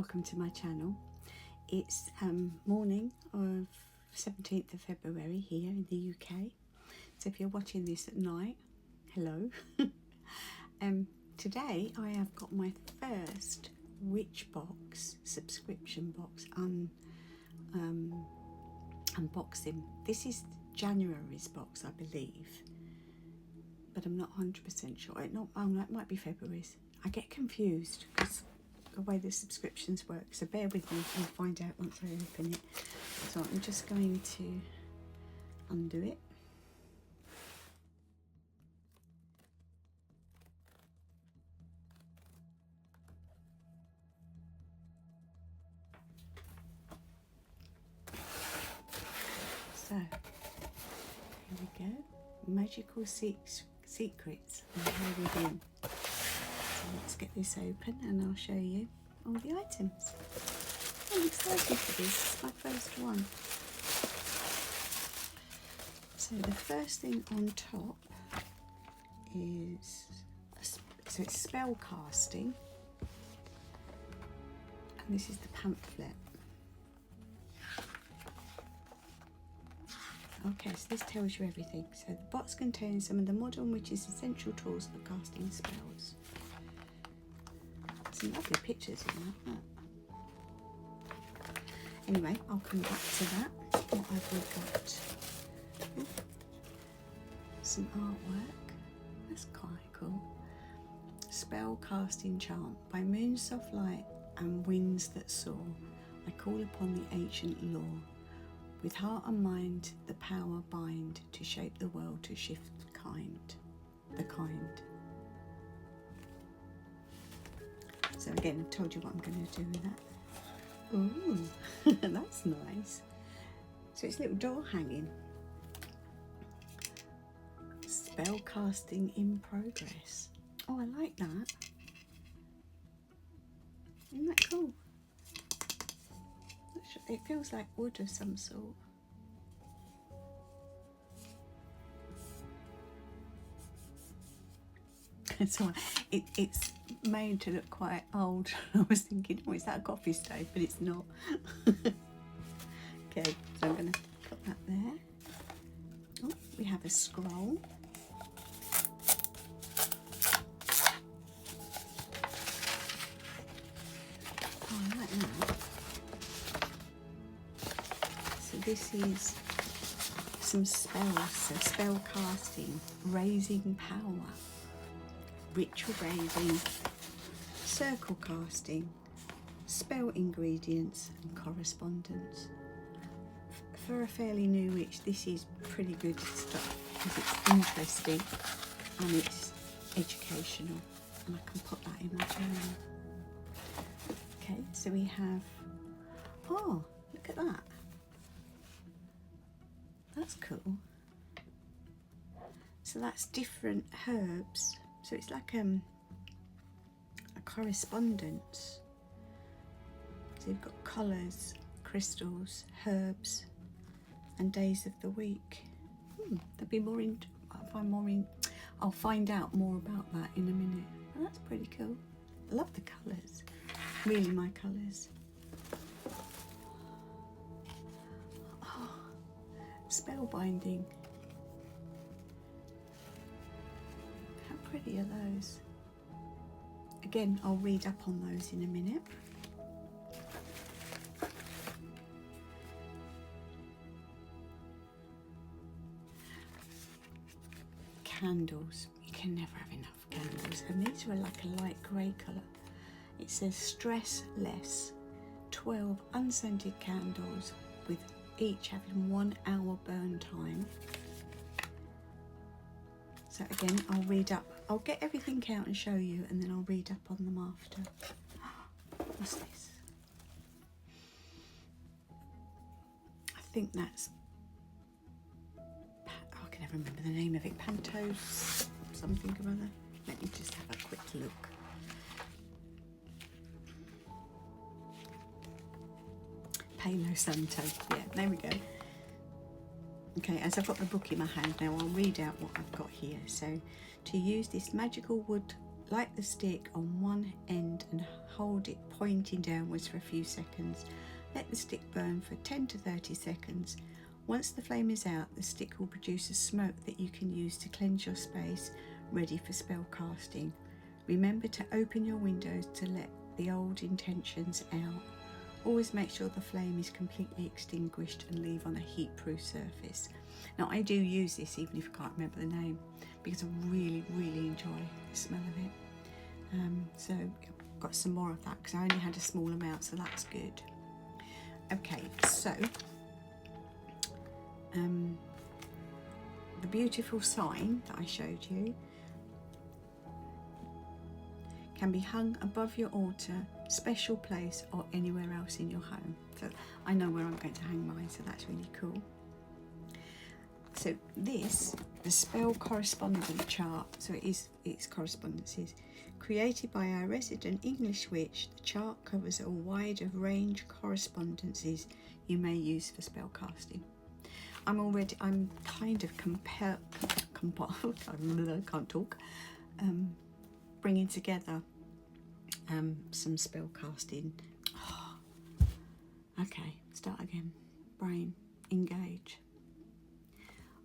welcome to my channel. It's morning of 17th of February here in the UK. So if you're watching this at night, hello. Today I have got my first Witch box, subscription box unboxing. This is January's box, I believe, but I'm not 100% sure. It might be February's. I get confused because the way the subscriptions work, so bear with me and find out once I open it. So I'm just going to undo it. So here we go, magical secrets and how within. So let's get this open and I'll show you all the items. I'm excited for this, it's my first one. So the first thing on top is, so it's spell casting, and this is the pamphlet. Okay, so this tells you everything. So the box contains some of the modern witches' essential tools for casting spells. Some lovely pictures in that. Anyway, I'll come back to that. What have we got? Some artwork. That's quite cool. Spell casting chant. By moon's soft light and winds that soar, I call upon the ancient law. With heart and mind, the power bind to shape the world, to shift the kind. So again, I've told you what I'm going to do with that. Ooh, that's nice. So it's a little door hanging. Spell casting in progress. Oh, I like that. Isn't that cool? It feels like wood of some sort. So it's made to look quite old. I was thinking, oh, is that a coffee stove? But it's not. Okay, so I'm going to put that there. Oh, we have a scroll. Oh, I like that. So this is some spells, so spell casting, raising power, ritual raising, circle casting, spell ingredients and correspondence. For a fairly new witch, this is pretty good stuff because it's interesting and it's educational, and I can put that in my journal. Okay, so we have, oh, look at that. That's cool. So that's different herbs. So it's like a correspondence. So you've got colours, crystals, herbs, and days of the week. There'll be more in. I'll find out more about that in a minute. Oh, that's pretty cool. I love the colours. Really, my colours. Spellbinding. How pretty are those? Again, I'll read up on those in a minute. Candles. You can never have enough candles. And these are like a light grey colour. It says stress less. 12 unscented candles with each having 1 hour burn time. So again, I'll read up. I'll get everything out and show you, and then I'll read up on them after. What's this? I think that's, I can never remember the name of it. Pantos something or other. Let me just have a quick look. Palo Santo, yeah, there we go. Okay, as I've got the book in my hand now, I'll read out what I've got here. So, to use this magical wood light the stick on one end and hold it pointing downwards for a few seconds. Let the stick burn for 10 to 30 seconds. Once the flame is out, the stick will produce a smoke that you can use to cleanse your space, ready for spell casting. Remember to open your windows to let the old intentions out. Always make sure the flame is completely extinguished and leave on a heat-proof surface. Now, I do use this even if I can't remember the name, because I really, really enjoy the smell of it. So I've got some more of that because I only had a small amount, so that's good. Okay, so the beautiful sign that I showed you can be hung above your altar, special place, or anywhere else in your home. So I know where I'm going to hang mine, so that's really cool. So this, the spell correspondence chart, so it's correspondences, created by our resident English witch. The chart covers a wide range of correspondences you may use for spell casting. I'm kind of bringing together some spell casting. Okay, start again. Brain, engage.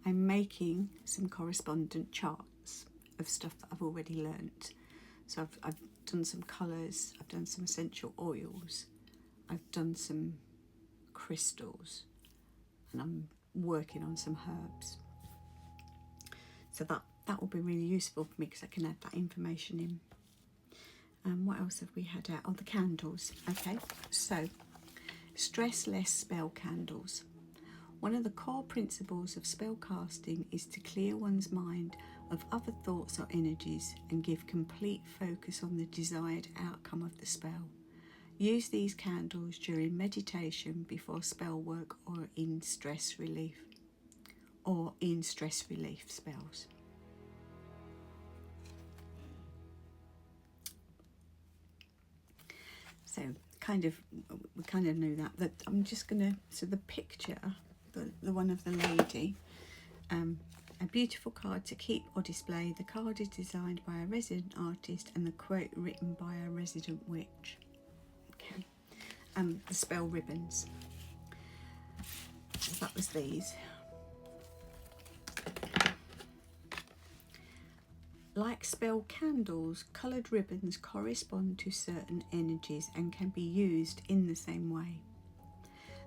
I'm making some correspondent charts of stuff that I've already learnt. So I've done some colours, I've done some essential oils, I've done some crystals, and I'm working on some herbs. So that will be really useful for me because I can add that information in. What else have we had out? Oh, the candles. Okay, so stress less spell candles. One of the core principles of spell casting is to clear one's mind of other thoughts or energies and give complete focus on the desired outcome of the spell. Use these candles during meditation, before spell work, or in stress relief spells. So we kind of knew that I'm just gonna, so the picture, the one of the lady, a beautiful card to keep or display. The card is designed by a resident artist and the quote written by a resident witch. Okay, the spell ribbons. So that was these. Like spell candles, coloured ribbons correspond to certain energies and can be used in the same way.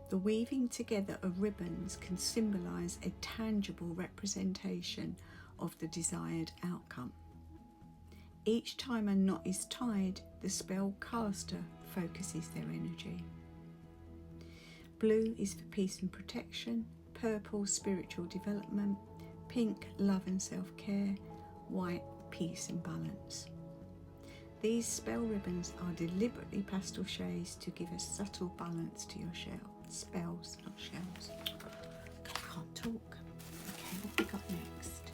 The weaving together of ribbons can symbolise a tangible representation of the desired outcome. Each time a knot is tied, the spell caster focuses their energy. Blue is for peace and protection, purple spiritual development, pink love and self-care, white peace and balance. These spell ribbons are deliberately pastel shades to give a subtle balance to your spells, not shells. I can't talk. Okay, what have we got next?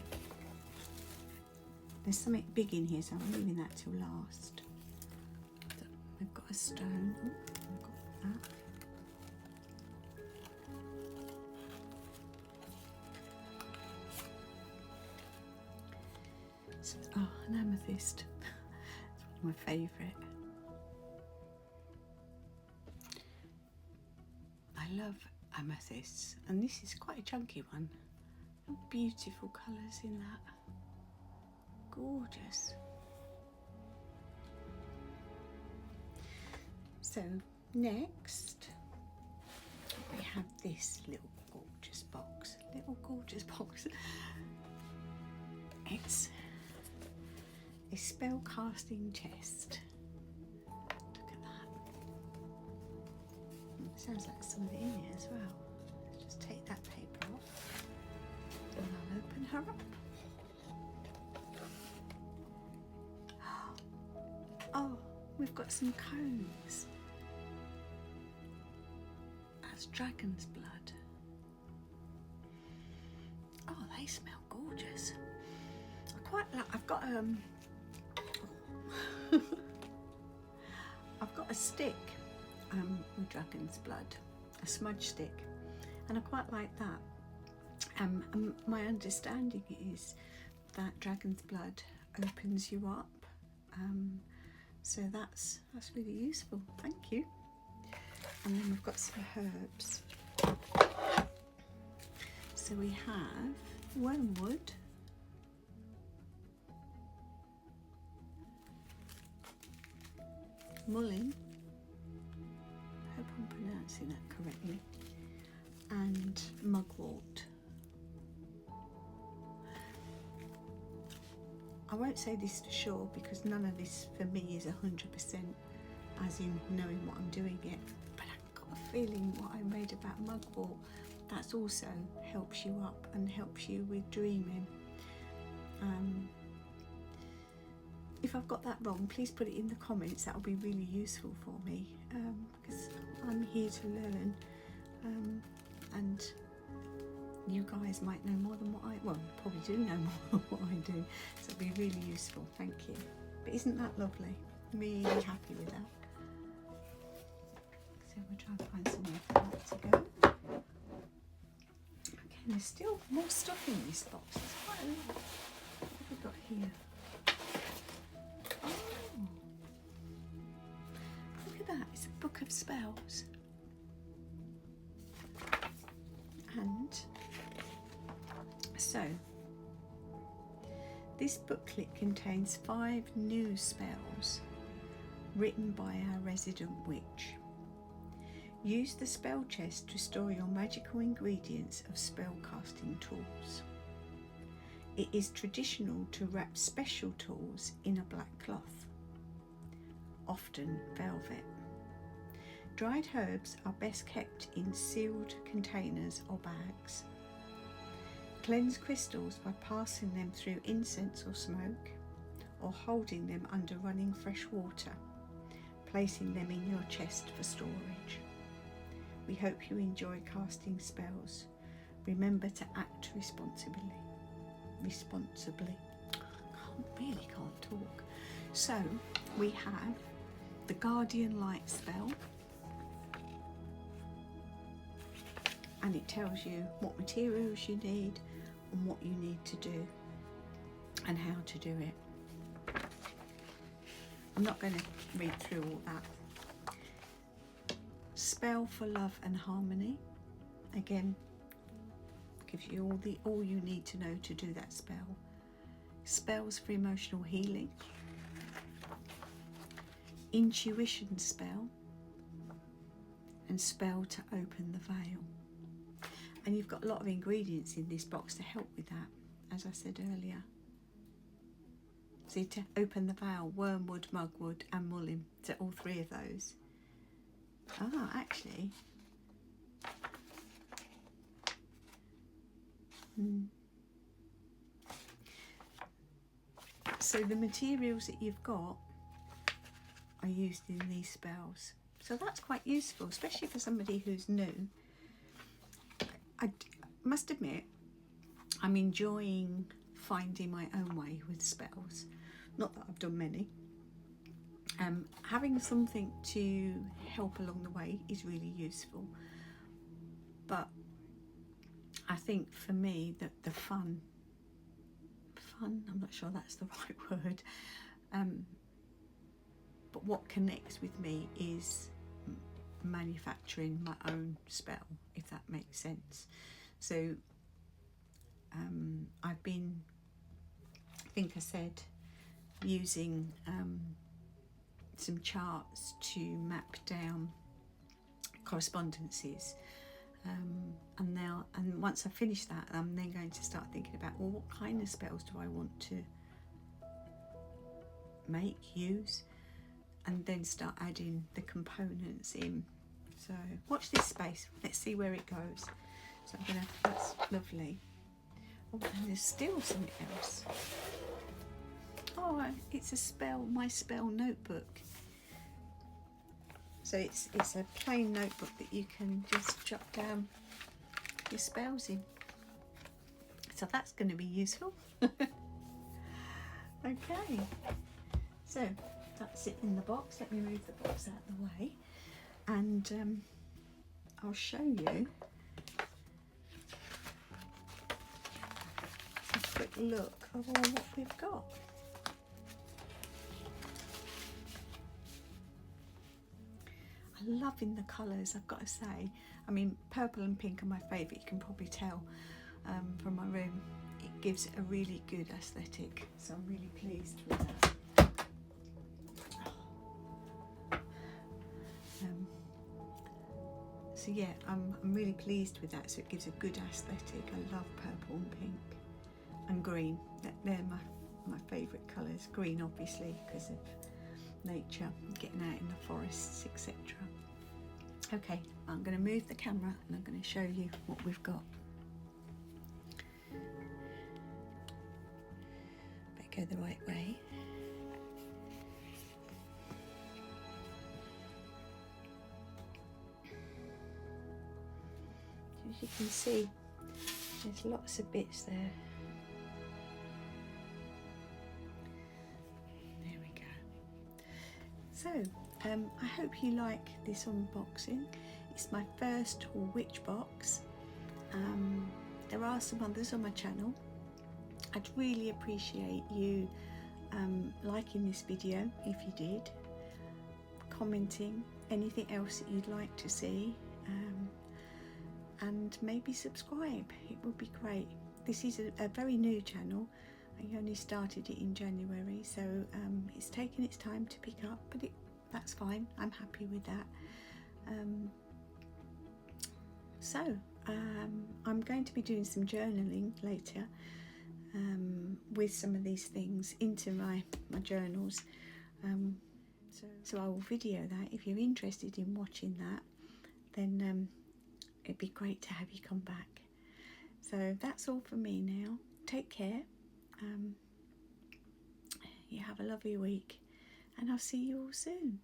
There's something big in here, so I'm leaving that till last. We've got a stone. Oh, we've got that. Oh, an amethyst. It's one of my favourite. I love amethysts, and this is quite a chunky one. Beautiful colours in that. Gorgeous. So next we have this little gorgeous box. It's a spell casting chest. Look at that. Sounds like some of it in here as well. Let's just take that paper off and I'll open her up. Oh, we've got some cones. That's dragon's blood. Oh, they smell gorgeous. I quite like, I've got I've got a stick with dragon's blood, a smudge stick, and I quite like that. My understanding is that dragon's blood opens you up So that's really useful. Thank you. And then we've got some herbs. So we have wormwood, mullein, I hope I'm pronouncing that correctly, and mugwort. I won't say this for sure because none of this for me is 100% as in knowing what I'm doing yet, but I've got a feeling what I read about mugwort, that's also helps you up and helps you with dreaming. If I've got that wrong, please put it in the comments. That'll be really useful for me, because I'm here to learn, and you guys might know more than what I, well, probably do know more than what I do, so it'll be really useful. Thank you. But isn't that lovely? I'm really happy with that. So we'll try and find somewhere for that to go. Okay, there's still more stuff in this box. There's quite a lot. What have we got here? Oh, look at that. It's a book of spells. And so this booklet contains 5 new spells written by our resident witch. Use the spell chest to store your magical ingredients of spell casting tools. It is traditional to wrap special tools in a black cloth, often velvet. Dried herbs are best kept in sealed containers or bags. Cleanse crystals by passing them through incense or smoke, or holding them under running fresh water, placing them in your chest for storage. We hope you enjoy casting spells. Remember to act responsibly. Really can't talk. So we have the Guardian Light spell, and it tells you what materials you need and what you need to do and how to do it. I'm not going to read through all that. Spell for love and harmony, again gives you all you need to know to do that spell. Spells for emotional healing, intuition spell, and spell to open the veil. And you've got a lot of ingredients in this box to help with that, as I said earlier. See, to open the veil, wormwood, mugwort and mullein, so all 3 of those. Ah, actually, so the materials that you've got are used in these spells. So that's quite useful, especially for somebody who's new. I must admit, I'm enjoying finding my own way with spells. Not that I've done many. Having something to help along the way is really useful. But I think for me that the fun, I'm not sure that's the right word, but what connects with me is manufacturing my own spell, if that makes sense. So I've been, I think I said, using some charts to map down correspondences, and once I finish that, I'm then going to start thinking about, well, what kind of spells do I want to use, and then start adding the components in. So watch this space, let's see where it goes. So I'm gonna, that's lovely. Oh, and there's still something else. Oh, it's a spell, my spell notebook. So it's a plain notebook that you can just jot down your spells in. So that's going to be useful. Okay, so that's it in the box. Let me move the box out of the way, and I'll show you a quick look of all what we've got. loving the colours, I've got to say. I mean, purple and pink are my favourite, you can probably tell from my room. It gives a really good aesthetic, so I'm really pleased with that. So yeah, I'm really pleased with that, so it gives a good aesthetic. I love purple and pink and green. They're my favourite colours. Green obviously because of nature, getting out in the forests, etc. Okay, I'm going to move the camera and I'm going to show you what we've got. Better go the right way. As you can see, there's lots of bits there. There we go. So, I hope you like this unboxing. It's my first witch box. There are some others on my channel. I'd really appreciate you liking this video if you did, commenting anything else that you'd like to see, and maybe subscribe. It would be great. This is a very new channel. I only started it in January, so it's taken its time to pick up, but that's fine. I'm happy with that. I'm going to be doing some journaling later with some of these things into my journals. So I will video that. If you're interested in watching that, then it'd be great to have you come back. So that's all from me now. Take care. You have a lovely week, and I'll see you all soon.